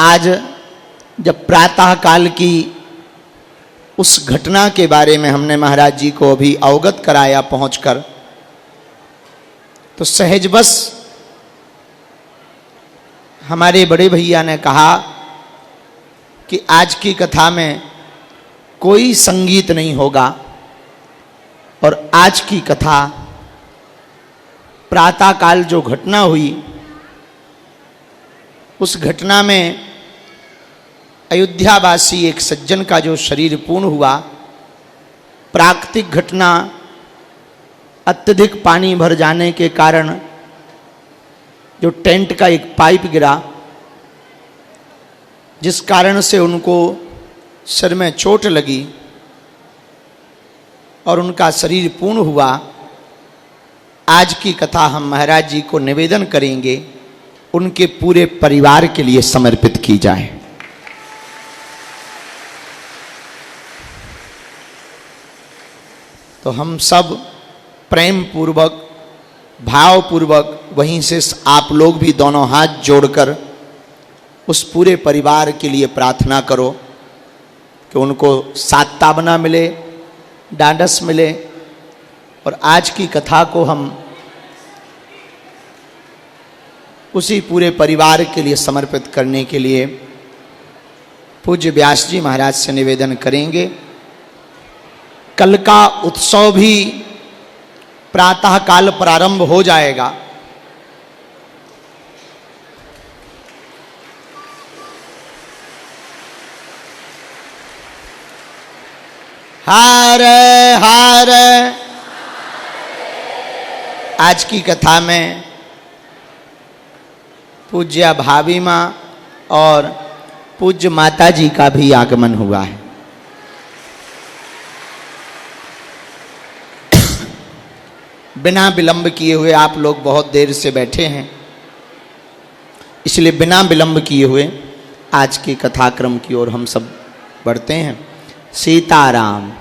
आज जब प्रातः काल की उस घटना के बारे में हमने महाराज जी को अभी अवगत कराया पहुंचकर, तो सहज बस हमारे बड़े भैया ने कहा कि आज की कथा में कोई संगीत नहीं होगा और आज की कथा प्रातः काल जो घटना हुई उस घटना में अयोध्यावासी एक सज्जन का जो शरीर पूर्ण हुआ, प्राकृतिक घटना, अत्यधिक पानी भर जाने के कारण जो टेंट का एक पाइप गिरा, जिस कारण से उनको सिर में चोट लगी और उनका शरीर पूर्ण हुआ। आज की कथा हम महाराज जी को निवेदन करेंगे, उनके पूरे परिवार के लिए समर्पित की जाए। तो हम सब प्रेम पूर्वक, भाव पूर्वक, वहीं से आप लोग भी दोनों हाथ जोड़कर उस पूरे परिवार के लिए प्रार्थना करो कि उनको सात्तावना मिले, डांडस मिले। और आज की कथा को हम उसी पूरे परिवार के लिए समर्पित करने के लिए पूज्य व्यास जी महाराज से निवेदन करेंगे। कल का उत्सव भी प्रातः काल प्रारंभ हो जाएगा। हारे हारे। आज की कथा में पूज्य भाभी माँ और पूज्य माता जी का भी आगमन हुआ है। बिना विलंब किए हुए आप लोग बहुत देर से बैठे हैं, इसलिए बिना विलंब किए हुए आज के कथाक्रम की ओर हम सब बढ़ते हैं। सीताराम।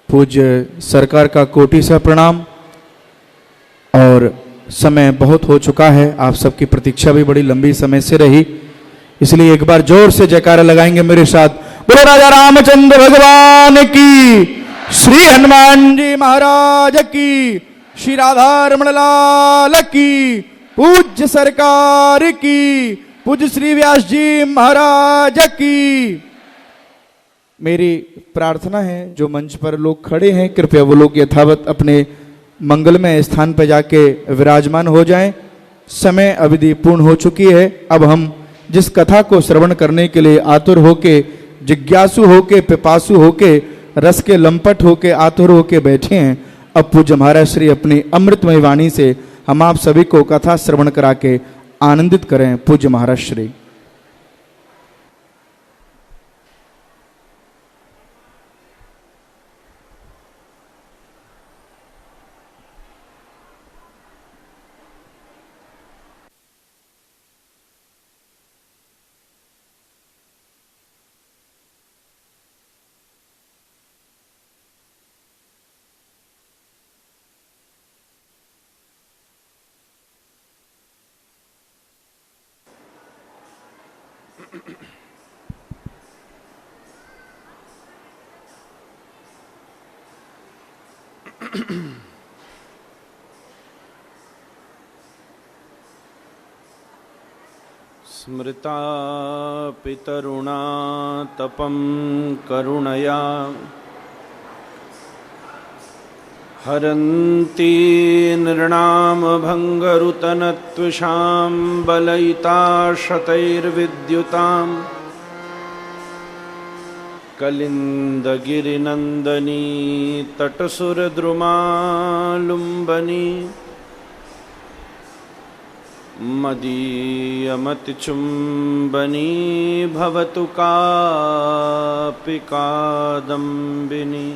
पूज्य सरकार का कोटि सा प्रणाम। और समय बहुत हो चुका है, आप सबकी प्रतीक्षा भी बड़ी लंबी समय से रही, इसलिए एक बार जोर से जयकारा लगाएंगे मेरे साथ। बोलो राजा रामचंद्र भगवान की, श्री हनुमान जी महाराज की, श्री राधा रमण लाल की, पूज्य सरकार की, पूज्य श्री व्यास जी महाराज की। मेरी प्रार्थना है जो मंच पर लोग खड़े हैं, कृपया वो लोग यथावत अपने मंगलमय स्थान पर जाके विराजमान हो जाएं। समय अवधि पूर्ण हो चुकी है। अब हम जिस कथा को श्रवण करने के लिए आतुर होके, जिज्ञासु होके, पिपासु होके, रस के लंपट होके, आतुर होके बैठे हैं, अब पूज्य महाराज श्री अपनी अमृतमय वाणी से हम आप सभी को कथा श्रवण करा के आनंदित करें। पूज्य महाराज श्री। स्मृता पितरुणा तपं करुणया हरन्ति नृणाम भंगरुतनत्विषां बलयिता शतैर्विद्युताम् कलिन्दगिरिनन्दनी तटसुरद्रुमालुम्बनी मदीयमतिचुम्बनी भवतु कापि कादम्बिनी।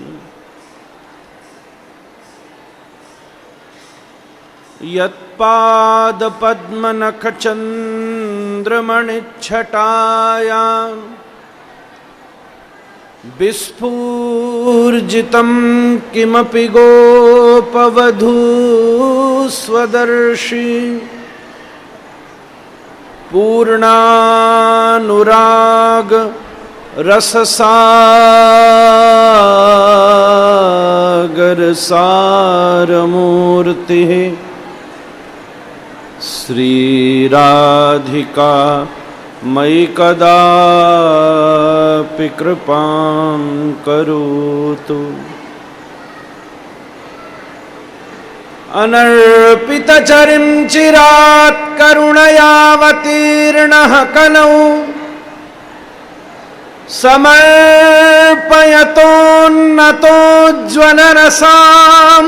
यत्पादपद्मनखचन्द्रमणिच्छटायां विस्फूर्जितं किमपि गो गोपवधू स्वदर्शी पूर्णानुराग रससागर सारमूर्ति श्री राधिका मयि कदापि कृपां करोतु। अनर्पितचरिं चिरात् करुणयावतीर्णः कलौ समर्पयतोन्नतोज्ज्वलरसां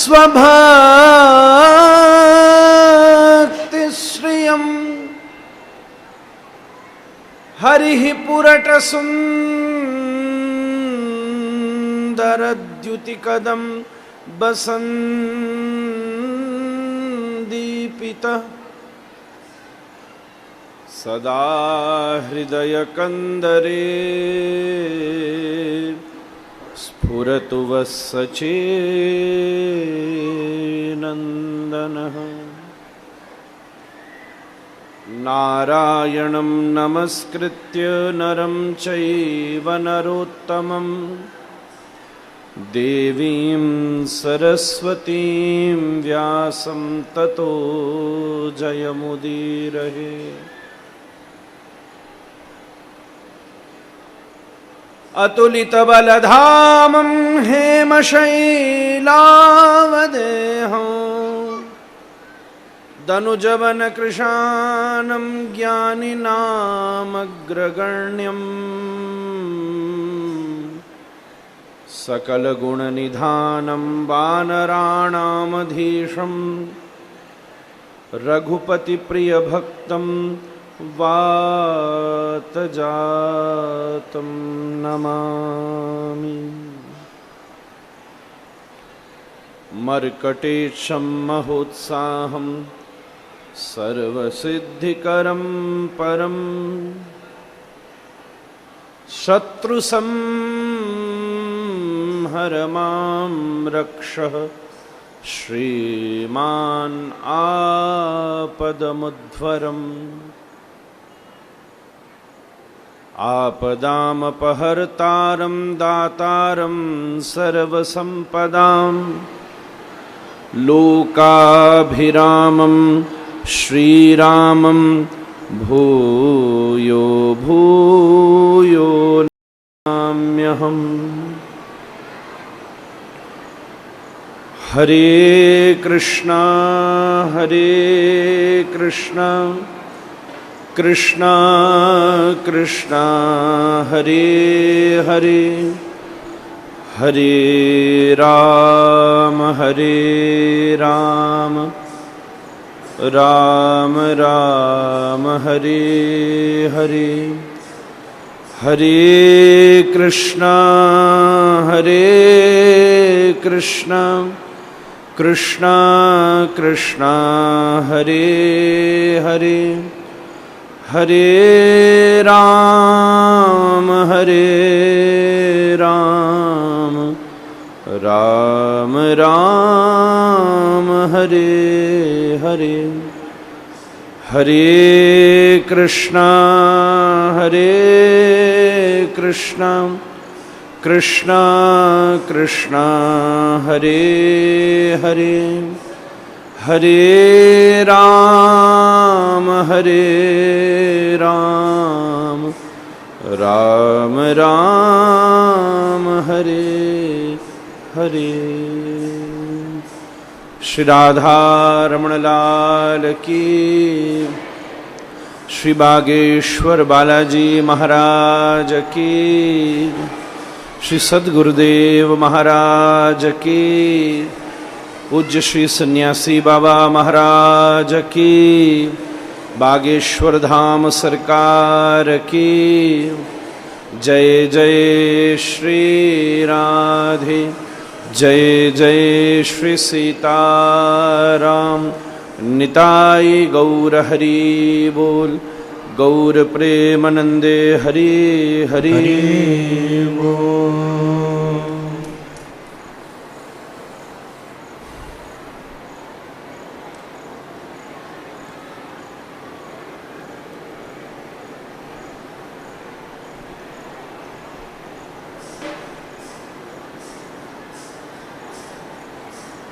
स्वभक्तिश्रियम् हरिः पुरटसुन्दरद्युतिकदं बसन्दीपितः सदा हृदयकन्दरे स्फुरतु वत्सचेनन्दनः। नारायणं नमस्कृत्य नरं चैव नरोत्तमं देवीं सरस्वतीं व्यासं ततो जयमुदीरये। अतुलितबलधामं हेमशैलावदेहं दनुजवनकृशानं ज्ञानिनामग्रगण्यं सकलगुणनिधानं वानराणामधीशं रघुपतिप्रियभक्तं वातजातं नमामि। मर्कटेशं महोत्साहं सर्वसिद्धिकरं परं शत्रुसंहरमां रक्षः श्रीमान् आपदमुद्धरम्। आपदामपहर्तारं दातारं सर्वसम्पदां लोकाभिरामं श्रीरामं भूयो भूयो नमाम्यहम्। हरे कृष्णा कृष्णा कृष्णा हरे हरे हरे राम राम राम हरे हरे हरे कृष्णा कृष्णा कृष्णा हरे हरे हरे राम राम राम हरे हरे हरे कृष्णा कृष्णा कृष्णा हरे हरे हरे राम राम राम हरे हरे। श्री राधा रमण लाल की, श्री बागेश्वर बालाजी महाराज की, श्री सद्गुरुदेव महाराज की, पूज्य श्री सन्यासी बाबा महाराज की, बागेश्वर धाम सरकार की जय। जय श्री राधे, जय जय श्री सीताराम। निताई गौर हरि बोल, गौर प्रेमानंदे हरि हरि बोल।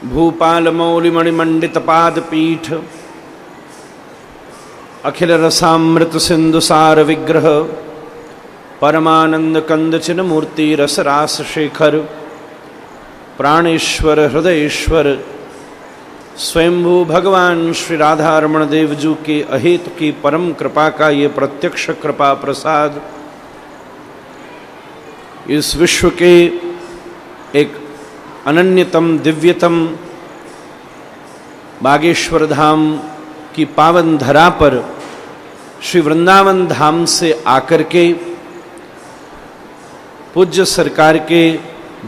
भूपाल मौलि मणिमंडित पाद पीठ अखिल रसामृत सिंधु सार विग्रह परमानंद कंदचिन मूर्ति रस रास शेखर प्राणेश्वर हृदयेश्वर स्वयंभू भगवान श्री राधा रमण देव जी के अहेतु की परम कृपा का ये प्रत्यक्ष कृपा प्रसाद इस विश्व के एक अनन्यतम दिव्यतम बागेश्वर धाम की पावन धरा पर श्री वृंदावन धाम से आकर के पूज्य सरकार के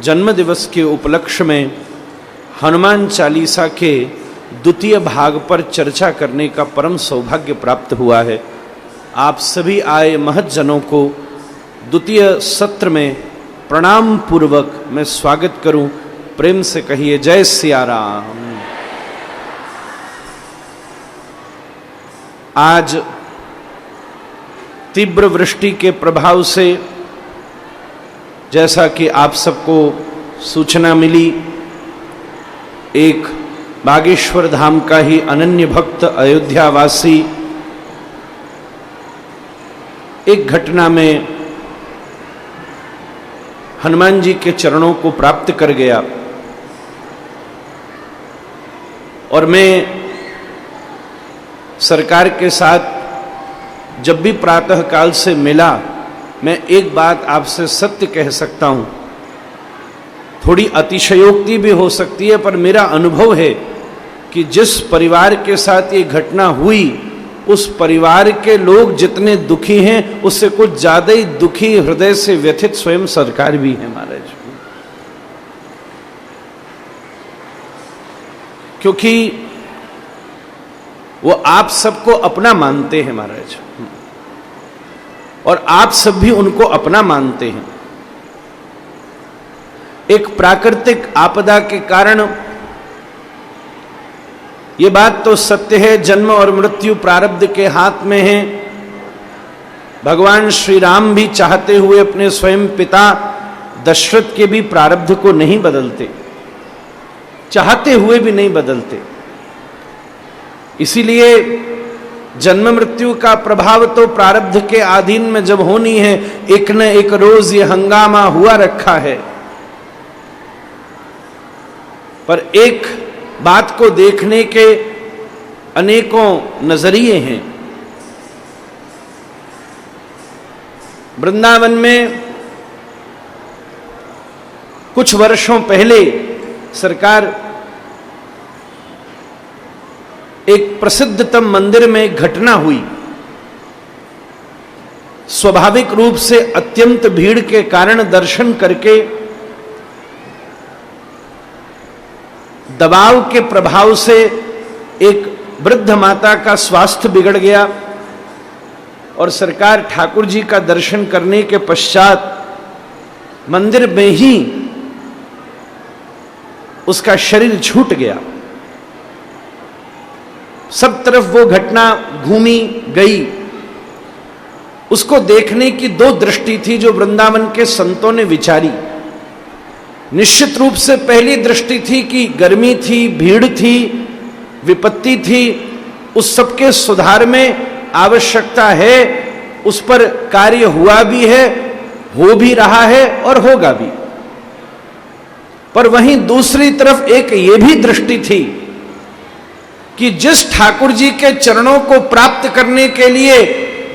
जन्म दिवस के उपलक्ष्य में हनुमान चालीसा के द्वितीय भाग पर चर्चा करने का परम सौभाग्य प्राप्त हुआ है। आप सभी आए महज्जनों को द्वितीय सत्र में प्रणाम पूर्वक मैं स्वागत करूं। प्रेम से कहिए जय सिया राम। आज तीव्र वृष्टि के प्रभाव से जैसा कि आप सबको सूचना मिली, एक बागेश्वर धाम का ही अनन्य भक्त अयोध्यावासी एक घटना में हनुमान जी के चरणों को प्राप्त कर गया। और मैं सरकार के साथ जब भी प्रातः काल से मिला, मैं एक बात आपसे सत्य कह सकता हूं, थोड़ी अतिशयोक्ति भी हो सकती है, पर मेरा अनुभव है कि जिस परिवार के साथ ये घटना हुई उस परिवार के लोग जितने दुखी हैं उससे कुछ ज्यादा ही दुखी हृदय से व्यथित स्वयं सरकार भी है महाराज। क्योंकि वो आप सबको अपना मानते हैं महाराज, और आप सब भी उनको अपना मानते हैं। एक प्राकृतिक आपदा के कारण, ये बात तो सत्य है, जन्म और मृत्यु प्रारब्ध के हाथ में है। भगवान श्री राम भी चाहते हुए अपने स्वयं पिता दशरथ के भी प्रारब्ध को नहीं बदलते, चाहते हुए भी नहीं बदलते। इसीलिए जन्म मृत्यु का प्रभाव तो प्रारब्ध के अधीन में जब होनी है, एक न एक रोज ये हंगामा हुआ रखा है। पर एक बात को देखने के अनेकों नजरिए हैं। वृंदावन में कुछ वर्षों पहले सरकार एक प्रसिद्धतम मंदिर में एक घटना हुई। स्वाभाविक रूप से अत्यंत भीड़ के कारण दर्शन करके दबाव के प्रभाव से एक वृद्ध माता का स्वास्थ्य बिगड़ गया, और सरकार ठाकुर जी का दर्शन करने के पश्चात मंदिर में ही उसका शरीर छूट गया। सब तरफ वो घटना घूमी गई। उसको देखने की दो दृष्टि थी जो वृंदावन के संतों ने विचारी। निश्चित रूप से पहली दृष्टि थी कि गर्मी थी, भीड़ थी, विपत्ति थी, उस सबके सुधार में आवश्यकता है, उस पर कार्य हुआ भी है, हो भी रहा है और होगा भी। पर वहीं दूसरी तरफ एक ये भी दृष्टि थी कि जिस ठाकुर जी के चरणों को प्राप्त करने के लिए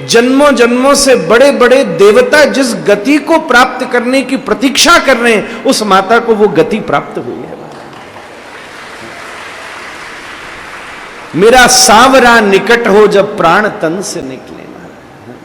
जन्मों जन्मों से बड़े बड़े देवता जिस गति को प्राप्त करने की प्रतीक्षा कर रहे हैं, उस माता को वो गति प्राप्त हुई है। मेरा सांवरा निकट हो जब प्राण तन से निकले।